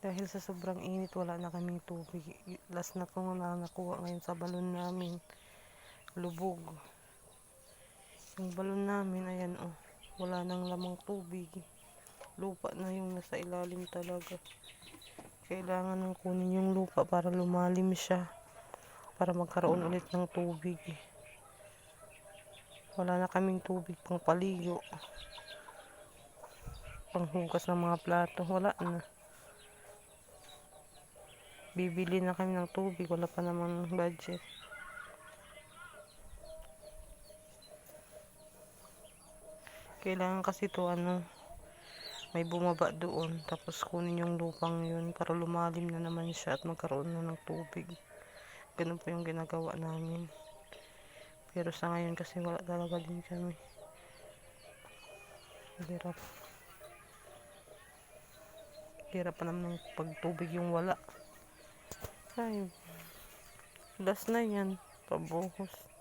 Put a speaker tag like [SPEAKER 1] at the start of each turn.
[SPEAKER 1] Dahil sa sobrang init, wala na kaming tubig. Last na ko na nakuha ngayon sa balon namin. Lubog. Yung balon namin, ayan oh. Wala nang lamang tubig. Lupa na yung nasa ilalim talaga. Kailangan nang kunin yung lupa para lumalim siya. Para magkaroon ulit ng tubig. Wala na kaming tubig pang paligo. Panghugas ng mga plato. Wala na. Bibili na kami ng tubig. Wala pa namang budget. Kailangan kasi to may bumaba doon. Tapos kunin yung lupang yun para lumalim na naman siya at magkaroon na ng tubig. Ganun po yung ginagawa namin. Pero sa ngayon kasi wala talaga din kami. Hirap. Hirap pa naman ng pagtubig yung wala. Ay, last na yan. Pabuhos.